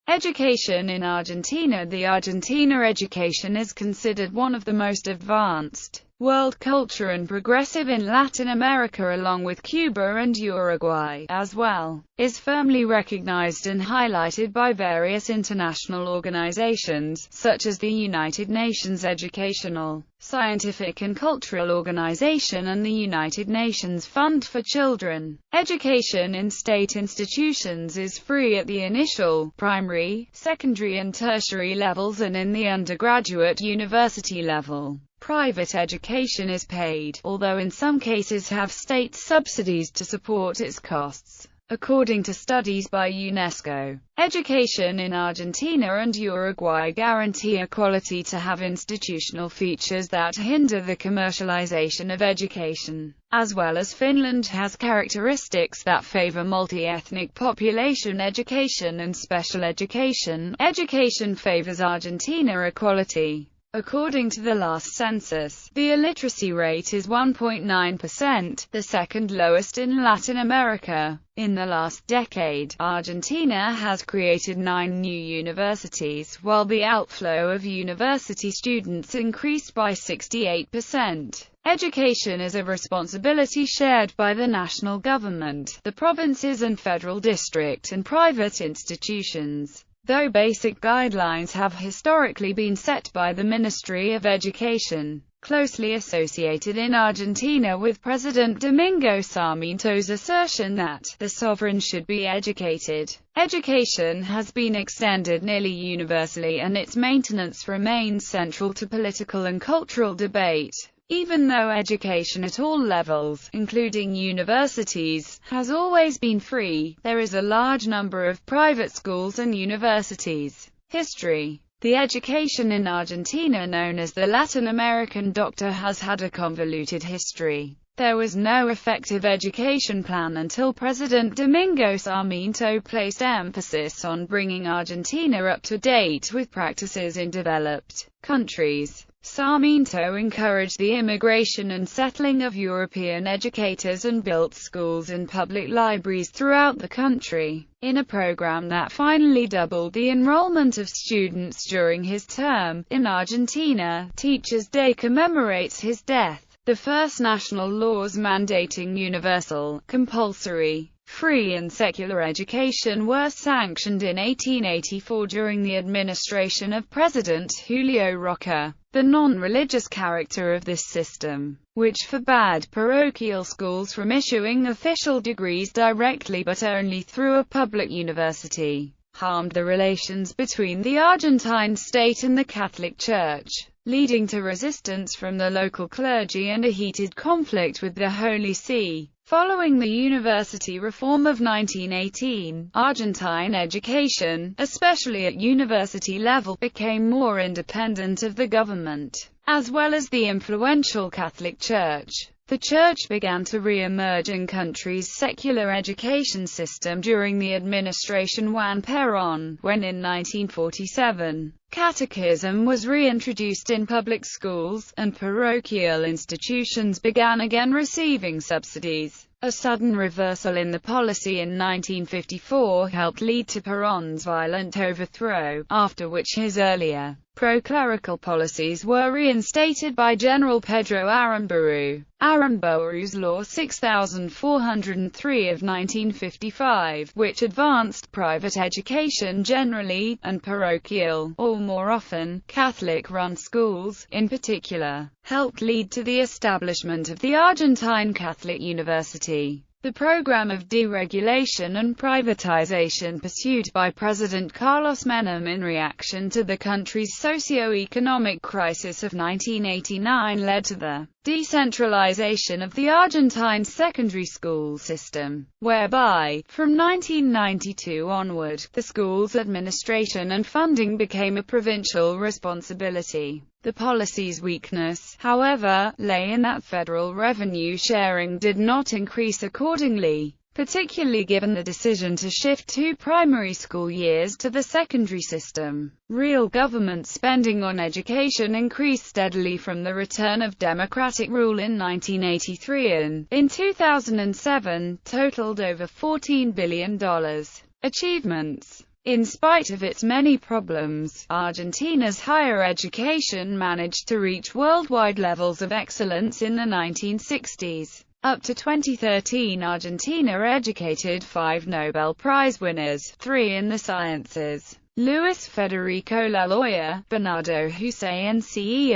Education in Argentina. The Argentina education is considered one of the most advanced world culture and progressive in Latin America, along with Cuba and Uruguay, as well, is firmly recognized and highlighted by various international organizations, such as the United Nations Educational, Scientific and Cultural Organization and the United Nations Fund for Children. Education in state institutions is free at the initial, primary, secondary and tertiary levels, and in the undergraduate university level. Private education is paid, although in some cases have state subsidies to support its costs. According to studies by UNESCO, education in Argentina and Uruguay guarantee equality to have institutional features that hinder the commercialization of education, as well as Finland has characteristics that favor multi-ethnic population education and special education. Education favors Argentina equality. According to the last census, the illiteracy rate is 1.9%, the second lowest in Latin America. In the last decade, Argentina has created 9 new universities, while the outflow of university students increased by 68%. Education is a responsibility shared by the national government, the provinces and federal district and private institutions, though basic guidelines have historically been set by the Ministry of Education, closely associated in Argentina with President Domingo Sarmiento's assertion that the sovereign should be educated. Education has been extended nearly universally, and its maintenance remains central to political and cultural debate. Even though education at all levels, including universities, has always been free, there is a large number of private schools and universities. History. The education in Argentina, known as the Latin American doctor, has had a convoluted history. There was no effective education plan until President Domingo Sarmiento placed emphasis on bringing Argentina up to date with practices in developed countries. Sarmiento encouraged the immigration and settling of European educators and built schools and public libraries throughout the country, in a program that finally doubled the enrollment of students during his term. In Argentina, Teachers' Day commemorates his death. The first national laws mandating universal, compulsory, free and secular education were sanctioned in 1884 during the administration of President Julio Roca. The non-religious character of this system, which forbade parochial schools from issuing official degrees directly but only through a public university, harmed the relations between the Argentine state and the Catholic Church, leading to resistance from the local clergy and a heated conflict with the Holy See. Following the university reform of 1918, Argentine education, especially at university level, became more independent of the government, as well as the influential Catholic Church. The Church began to re-emerge in country's secular education system during the administration Juan Perón, when in 1947, catechism was reintroduced in public schools, and parochial institutions began again receiving subsidies. A sudden reversal in the policy in 1954 helped lead to Perón's violent overthrow, after which his earlier pro-clerical policies were reinstated by General Pedro Aramburu. Aramburu's Law 6403 of 1955, which advanced private education generally, and parochial, or more often, Catholic-run schools, in particular, helped lead to the establishment of the Argentine Catholic University. The program of deregulation and privatization pursued by President Carlos Menem in reaction to the country's socio-economic crisis of 1989 led to the decentralization of the Argentine secondary school system, whereby, from 1992 onward, the school's administration and funding became a provincial responsibility. The policy's weakness, however, lay in that federal revenue sharing did not increase accordingly, particularly given the decision to shift 2 primary school years to the secondary system. Real government spending on education increased steadily from the return of democratic rule in 1983 and, in 2007, totaled over $14 billion. Achievements. In spite of its many problems, Argentina's higher education managed to reach worldwide levels of excellence in the 1960s. Up to 2013, Argentina educated 5 Nobel Prize winners, 3 in the sciences: Luis Federico Laloya, Bernardo Hussein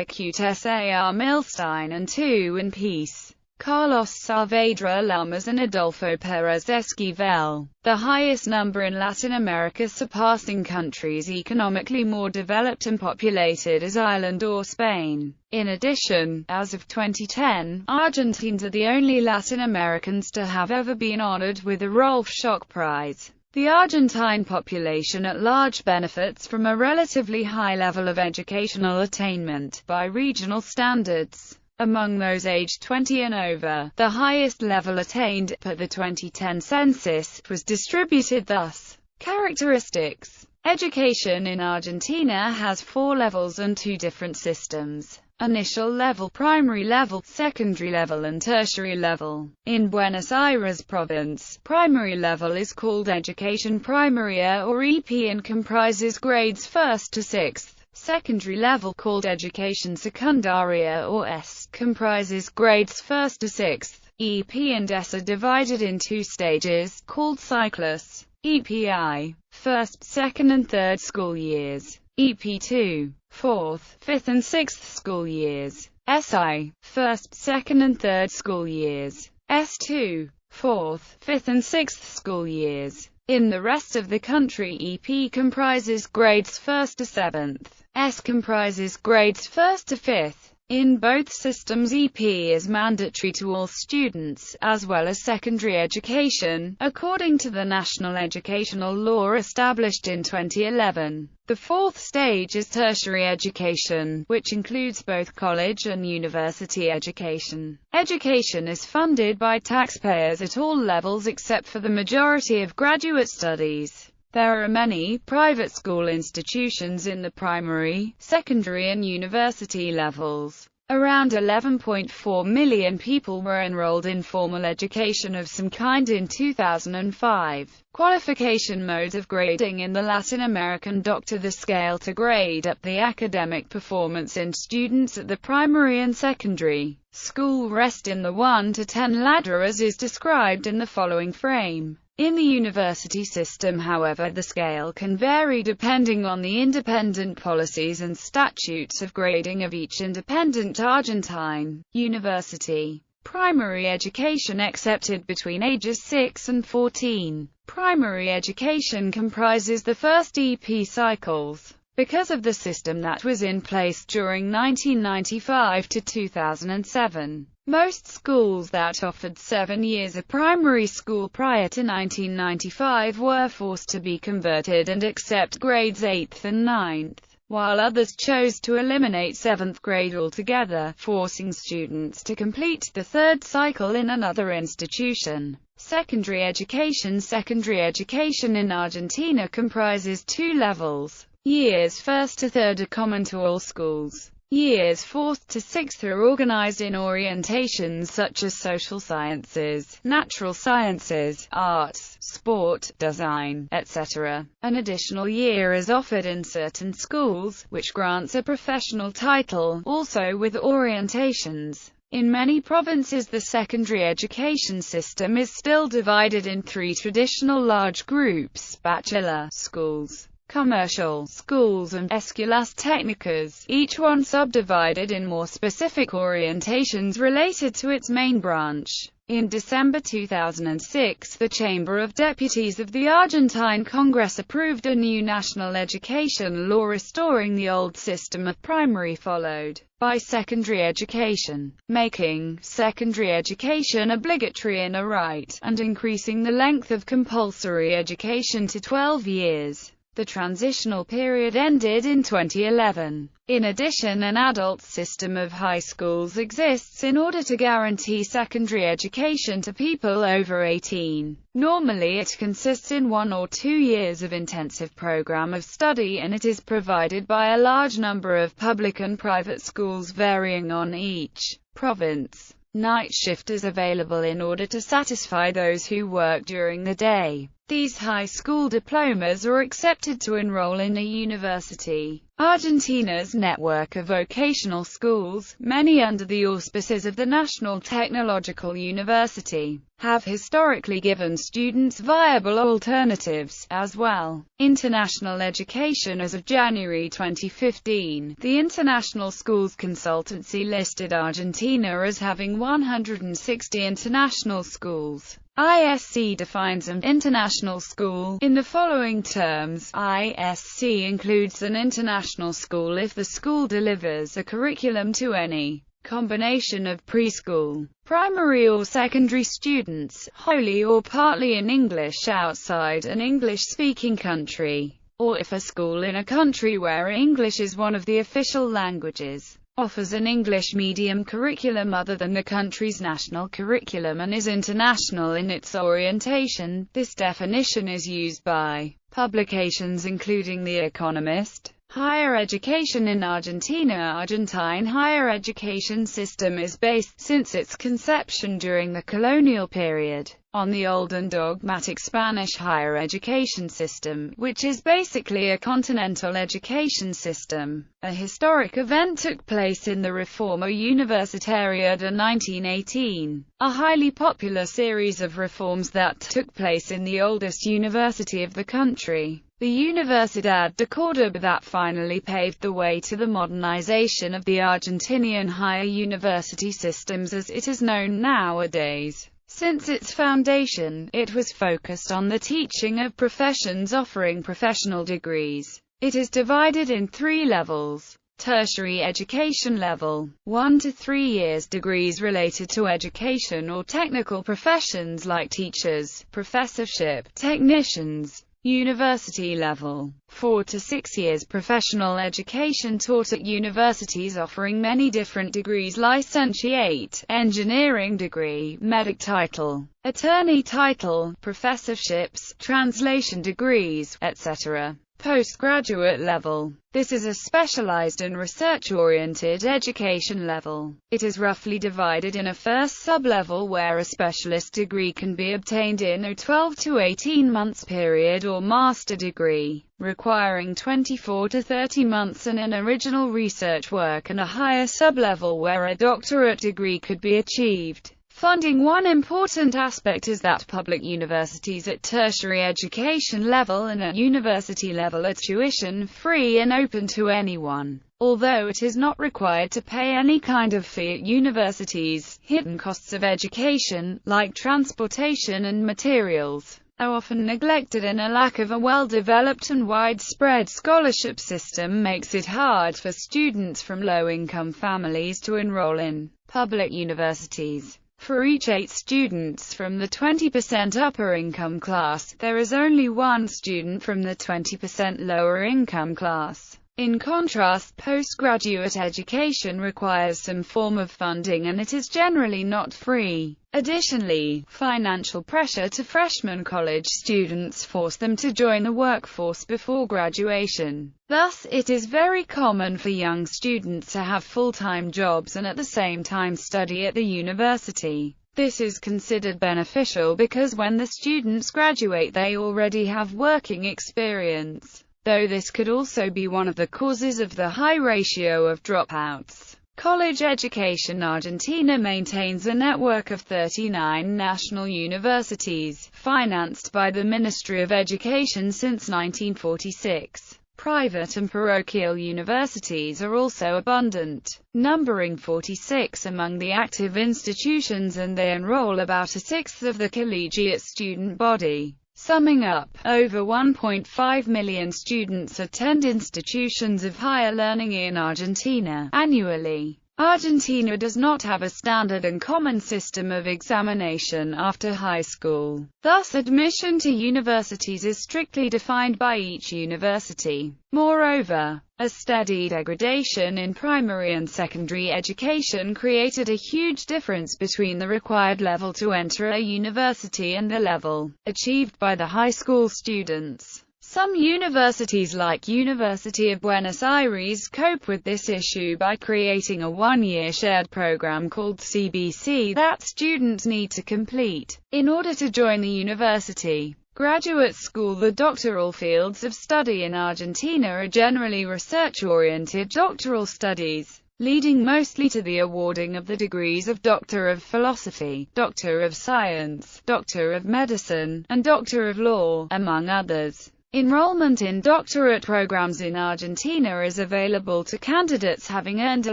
Acute Sar Milstein, and 2 in peace: Carlos Saavedra Lamas and Adolfo Pérez Esquivel. The highest number in Latin America, surpassing countries economically more developed and populated as Ireland or Spain. In addition, as of 2010, Argentines are the only Latin Americans to have ever been honored with the Rolf Schock Prize. The Argentine population at large benefits from a relatively high level of educational attainment, by regional standards. Among those aged 20 and over, the highest level attained, per the 2010 census, was distributed thus. Characteristics. Education in Argentina has 4 levels and 2 different systems: initial level, primary level, secondary level, and tertiary level. In Buenos Aires province, primary level is called Education Primaria or EP and comprises grades 1st to 6th. Secondary level, called Education Secundaria or S, comprises grades 1st to 6th. EP and S are divided in 2 stages, called cyclus. EPI, 1st, 2nd and 3rd school years. EP2, 4th, 5th and 6th school years. SI, 1st, 2nd and 3rd school years. S2, 4th, 5th and 6th school years. In the rest of the country, EP comprises grades 1st to 7th. S comprises grades 1st to 5th. In both systems, EP is mandatory to all students, as well as secondary education, according to the National Educational Law established in 2011. The 4th stage is tertiary education, which includes both college and university education. Education is funded by taxpayers at all levels except for the majority of graduate studies. There are many private school institutions in the primary, secondary and university levels. Around 11.4 million people were enrolled in formal education of some kind in 2005. Qualification modes of grading in the Latin American doctor the scale to grade up the academic performance in students at the primary and secondary school rest in the 1 to 10 ladder as is described in the following frame. In the university system, however, the scale can vary depending on the independent policies and statutes of grading of each independent Argentine university. Primary education accepted between ages 6 and 14. Primary education comprises the first EP cycles. Because of the system that was in place during 1995 to 2007, most schools that offered 7 years of primary school prior to 1995 were forced to be converted and accept grades 8th and 9th, while others chose to eliminate 7th grade altogether, forcing students to complete the 3rd cycle in another institution. Secondary education. Secondary education in Argentina comprises 2 levels. Years 1st to 3rd are common to all schools. Years 4th to 6th are organized in orientations such as social sciences, natural sciences, arts, sport, design, etc. An additional year is offered in certain schools, which grants a professional title, also with orientations. In many provinces, the secondary education system is still divided in 3 traditional large groups: bachelor schools, commercial schools and escuelas técnicas, each one subdivided in more specific orientations related to its main branch. In December 2006, the Chamber of Deputies of the Argentine Congress approved a new national education law restoring the old system of primary followed by secondary education, making secondary education obligatory and a right, and increasing the length of compulsory education to 12 years. The transitional period ended in 2011. In addition, an adult system of high schools exists in order to guarantee secondary education to people over 18. Normally it consists in 1 or 2 years of intensive program of study, and it is provided by a large number of public and private schools varying on each province. Night shift is available in order to satisfy those who work during the day. These high school diplomas are accepted to enroll in a university. Argentina's network of vocational schools, many under the auspices of the National Technological University, have historically given students viable alternatives, as well. International education. As of January 2015, the International Schools Consultancy listed Argentina as having 160 international schools. ISC defines an international school in the following terms. ISC includes an international school if the school delivers a curriculum to any combination of preschool, primary or secondary students, wholly or partly in English outside an English-speaking country, or if a school in a country where English is one of the official languages offers an English medium curriculum other than the country's national curriculum and is international in its orientation. This definition is used by publications including The Economist. Higher education in Argentina. Argentine higher education system is based, since its conception during the colonial period, on the old and dogmatic Spanish higher education system, which is basically a continental education system. A historic event took place in the Reforma Universitaria de 1918, a highly popular series of reforms that took place in the oldest university of the country, the Universidad de Córdoba, that finally paved the way to the modernization of the Argentinian higher university systems as it is known nowadays. Since its foundation, it was focused on the teaching of professions offering professional degrees. It is divided in 3 levels. Tertiary education level, 1 to 3 years, degrees related to education or technical professions like teachers, professorship, technicians. University level, 4 to 6 years, professional education taught at universities offering many different degrees: licentiate, engineering degree, medic title, attorney title, professorships, translation degrees, etc. Postgraduate level. This is a specialized and research-oriented education level. It is roughly divided in a first sub-level where a specialist degree can be obtained in a 12 to 18 months period, or master degree, requiring 24 to 30 months, and an original research work, and a higher sub-level where a doctorate degree could be achieved. Funding. One important aspect is that public universities at tertiary education level and at university level are tuition-free and open to anyone. Although it is not required to pay any kind of fee at universities, hidden costs of education, like transportation and materials, are often neglected, and a lack of a well-developed and widespread scholarship system makes it hard for students from low-income families to enroll in public universities. For each 8 students from the 20% upper income class, there is only 1 student from the 20% lower income class. In contrast, postgraduate education requires some form of funding, and it is generally not free. Additionally, financial pressure to freshman college students force them to join the workforce before graduation. Thus, it is very common for young students to have full-time jobs and at the same time study at the university. This is considered beneficial because when the students graduate they already have working experience, though this could also be one of the causes of the high ratio of dropouts. College education. Argentina maintains a network of 39 national universities, financed by the Ministry of Education since 1946. Private and parochial universities are also abundant, numbering 46 among the active institutions, and they enroll about a sixth of the collegiate student body. Summing up, over 1.5 million students attend institutions of higher learning in Argentina annually. Argentina does not have a standard and common system of examination after high school. Thus, admission to universities is strictly defined by each university. Moreover, a steady degradation in primary and secondary education created a huge difference between the required level to enter a university and the level achieved by the high school students. Some universities like University of Buenos Aires cope with this issue by creating a one-year shared program called CBC that students need to complete in order to join the university. Graduate school. The doctoral fields of study in Argentina are generally research-oriented doctoral studies, leading mostly to the awarding of the degrees of Doctor of Philosophy, Doctor of Science, Doctor of Medicine, and Doctor of Law, among others. Enrollment in doctorate programs in Argentina is available to candidates having earned a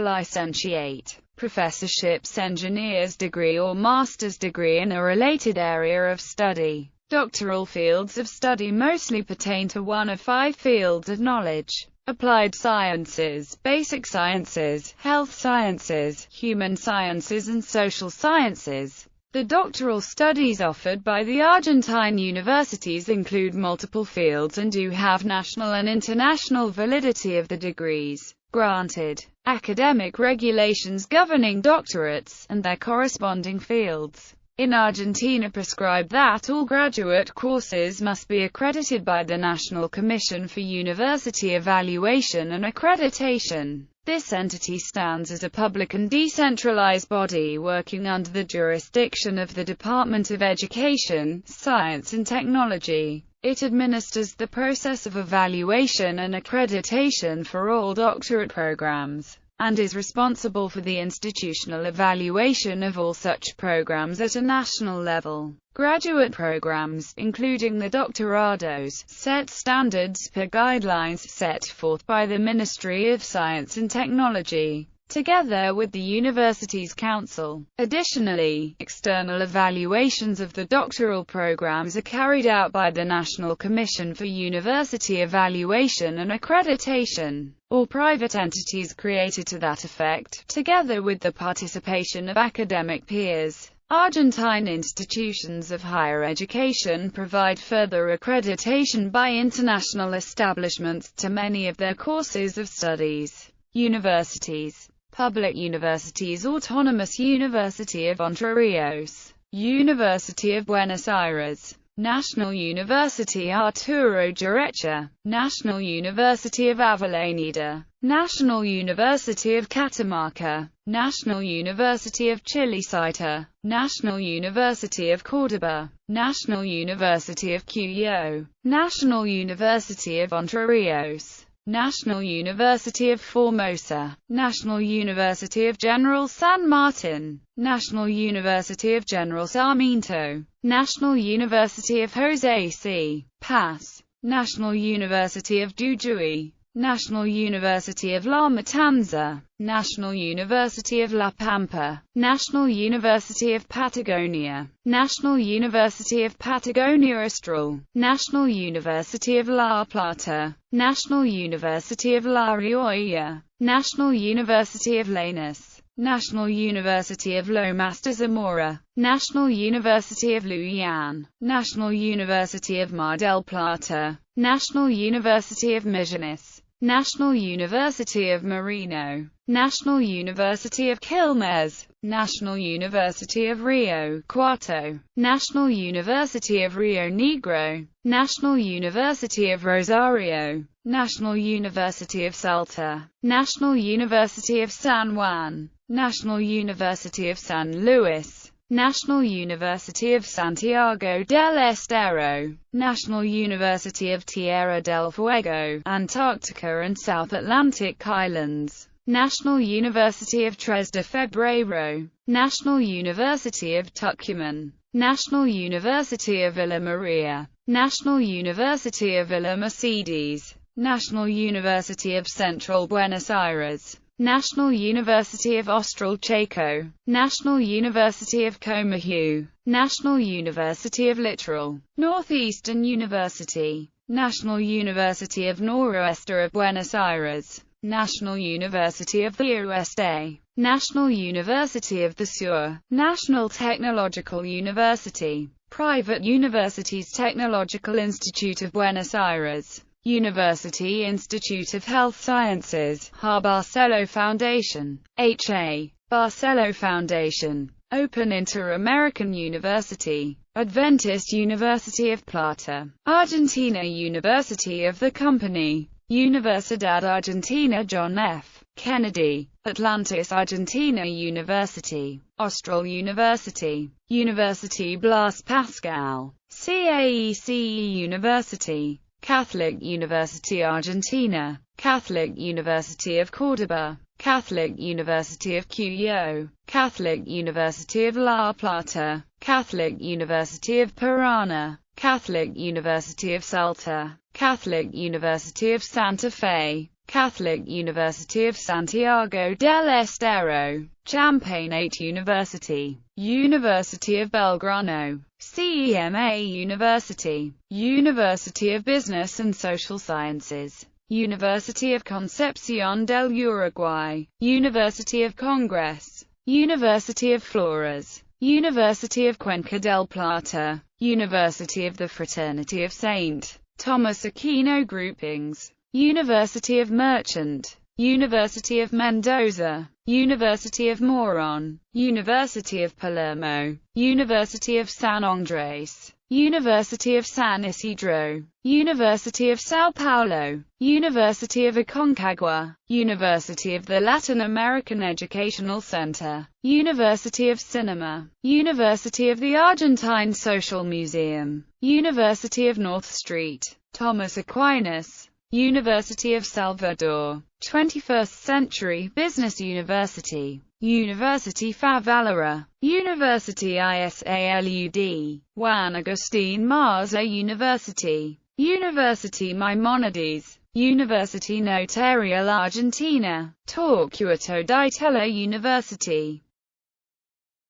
licentiate, professorships, engineer's degree or master's degree in a related area of study. Doctoral fields of study mostly pertain to one of 5 fields of knowledge: applied sciences, basic sciences, health sciences, human sciences and social sciences. The doctoral studies offered by the Argentine universities include multiple fields and do have national and international validity of the degrees granted. Academic regulations governing doctorates, and their corresponding fields, in Argentina prescribe that all graduate courses must be accredited by the National Commission for University Evaluation and Accreditation. This entity stands as a public and decentralized body working under the jurisdiction of the Department of Education, Science and Technology. It administers the process of evaluation and accreditation for all doctorate programs, and is responsible for the institutional evaluation of all such programs at a national level. Graduate programs, including the doctorados, set standards per guidelines set forth by the Ministry of Science and Technology, together with the Universities Council. Additionally, external evaluations of the doctoral programs are carried out by the National Commission for University Evaluation and Accreditation, or private entities created to that effect, together with the participation of academic peers. Argentine institutions of higher education provide further accreditation by international establishments to many of their courses of studies. Universities. Public universities: Autonomous University of Entre Rios, University of Buenos Aires, National University Arturo Guerrecha, National University of Avellaneda, National University of Catamarca, National University of Chilecita, National University of Córdoba, National University of Cuyo, National University of Entre Rios, National University of Formosa, National University of General San Martin, National University of General Sarmiento, National University of Jose C. Paz, National University of Jujuy, National University of La Matanza, National University of La Pampa, National University of Patagonia, National University of Patagonia Austral, National University of La Plata, National University of La Rioja, National University of Lanús, National University of Lomas de Zamora, National University of Luyan, National University of Mar del Plata, National University of Misiones, National University of Marino, National University of Quilmes, National University of Rio Cuarto, National University of Rio Negro, National University of Rosario, National University of Salta, National University of San Juan, National University of San Luis, National University of Santiago del Estero, National University of Tierra del Fuego, Antarctica and South Atlantic Islands, National University of Tres de Febrero, National University of Tucumán, National University of Villa Maria, National University of Villa Mercedes, National University of Central Buenos Aires, National University of Austral Chaco, National University of Comahue, National University of Litoral, Northeastern University, National University of Noroeste of Buenos Aires, National University of the USA, National University of the Sur, National Technological University, Private Universities Technological Institute of Buenos Aires, University Institute of Health Sciences, Barceló Foundation, H.A. Barceló Foundation, Open Inter-American University, Adventist University of Plata, Argentina University of the Company, Universidad Argentina John F. Kennedy, Atlantis Argentina University, Austral University, University Blas Pascal, CAECE University, Catholic University Argentina, Catholic University of Córdoba, Catholic University of Cuyo, Catholic University of La Plata, Catholic University of Paraná, Catholic University of Salta, Catholic University of Santa Fe, Catholic University of Santiago del Estero, Champagnate University, University of Belgrano, CEMA University, University of Business and Social Sciences, University of Concepción del Uruguay, University of Congress, University of Flores, University of Cuenca del Plata, University of the Fraternity of St. Thomas Aquino Groupings, University of Merchant, University of Mendoza, University of Moron, University of Palermo, University of San Andres, University of San Isidro, University of São Paulo, University of Aconcagua, University of the Latin American Educational Center, University of Cinema, University of the Argentine Social Museum, University of North Street, Thomas Aquinas, University of Salvador, 21st Century Business University, University Favela, University ISALUD, Juan Agustín Maza University, University Maimonides, University Notarial Argentina, Torcuato Di Tella University,